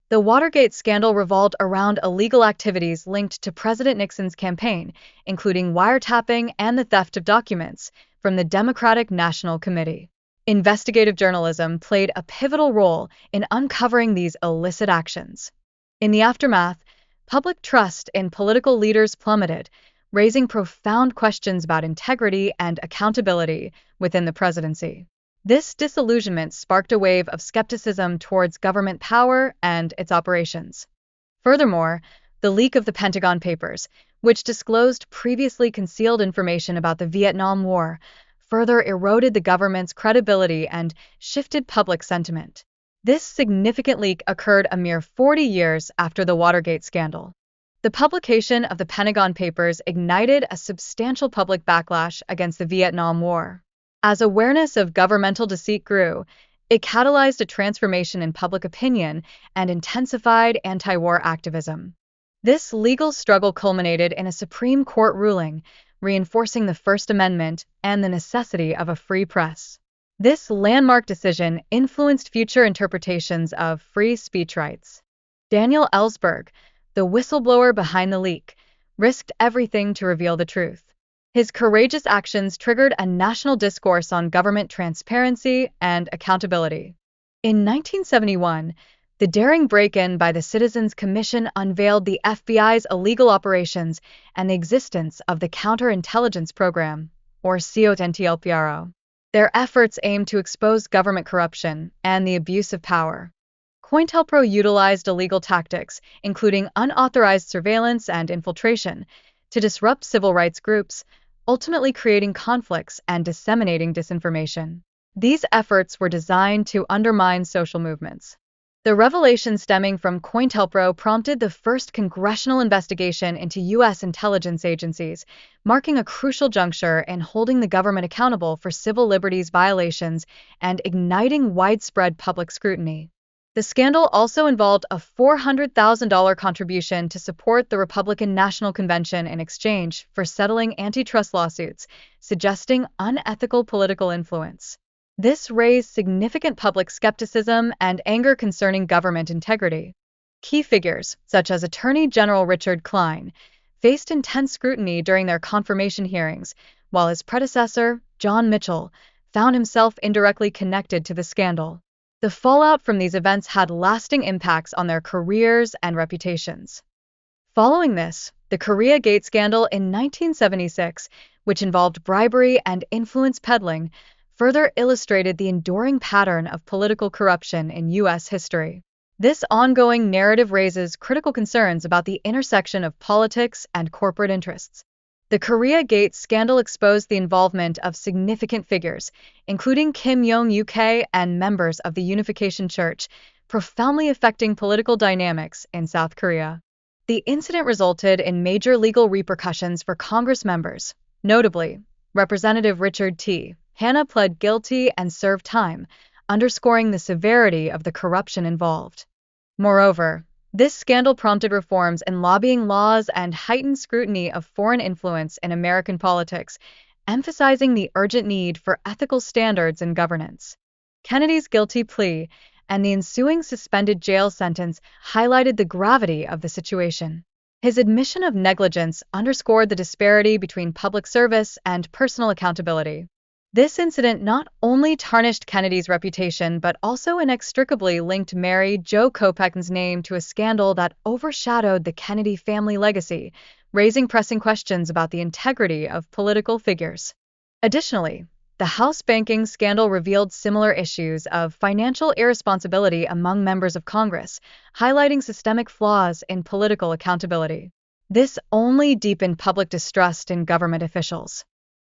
The Watergate scandal revolved around illegal activities linked to President Nixon's campaign, including wiretapping and the theft of documents from the Democratic National Committee. Investigative journalism played a pivotal role in uncovering these illicit actions. In the aftermath, public trust in political leaders plummeted, raising profound questions about integrity and accountability within the presidency. This disillusionment sparked a wave of skepticism towards government power and its operations. Furthermore, the leak of the Pentagon Papers, which disclosed previously concealed information about the Vietnam War, further eroded the government's credibility and shifted public sentiment. This significant leak occurred a mere 40 years after the Watergate scandal. The publication of the Pentagon Papers ignited a substantial public backlash against the Vietnam War. As awareness of governmental deceit grew, it catalyzed a transformation in public opinion and intensified anti-war activism. This legal struggle culminated in a Supreme Court ruling, reinforcing the First Amendment and the necessity of a free press. This landmark decision influenced future interpretations of free speech rights. Daniel Ellsberg, the whistleblower behind the leak, risked everything to reveal the truth. His courageous actions triggered a national discourse on government transparency and accountability. In 1971, the daring break-in by the Citizens Commission unveiled the FBI's illegal operations and the existence of the Counterintelligence Program, or CONTLPRO. Their efforts aimed to expose government corruption and the abuse of power. COINTELPRO utilized illegal tactics, including unauthorized surveillance and infiltration, to disrupt civil rights groups, ultimately creating conflicts and disseminating disinformation. These efforts were designed to undermine social movements. The revelation stemming from COINTELPRO prompted the first congressional investigation into U.S. intelligence agencies, marking a crucial juncture in holding the government accountable for civil liberties violations and igniting widespread public scrutiny. The scandal also involved a $400,000 contribution to support the Republican National Convention in exchange for settling antitrust lawsuits, suggesting unethical political influence. This raised significant public skepticism and anger concerning government integrity. Key figures, such as Attorney General Richard Klein, faced intense scrutiny during their confirmation hearings, while his predecessor, John Mitchell, found himself indirectly connected to the scandal. The fallout from these events had lasting impacts on their careers and reputations. Following this, the Koreagate scandal in 1976, which involved bribery and influence peddling, further illustrated the enduring pattern of political corruption in U.S. history. This ongoing narrative raises critical concerns about the intersection of politics and corporate interests. The Koreagate scandal exposed the involvement of significant figures, including Kim Jong-uk and members of the Unification Church, profoundly affecting political dynamics in South Korea. The incident resulted in major legal repercussions for Congress members. Notably, Representative Richard T. Hanna pled guilty and served time, underscoring the severity of the corruption involved. Moreover, this scandal prompted reforms in lobbying laws and heightened scrutiny of foreign influence in American politics, emphasizing the urgent need for ethical standards in governance. Kennedy's guilty plea and the ensuing suspended jail sentence highlighted the gravity of the situation. His admission of negligence underscored the disparity between public service and personal accountability. This incident not only tarnished Kennedy's reputation but also inextricably linked Mary Jo Kopechne's name to a scandal that overshadowed the Kennedy family legacy, raising pressing questions about the integrity of political figures. Additionally, the House banking scandal revealed similar issues of financial irresponsibility among members of Congress, highlighting systemic flaws in political accountability. This only deepened public distrust in government officials.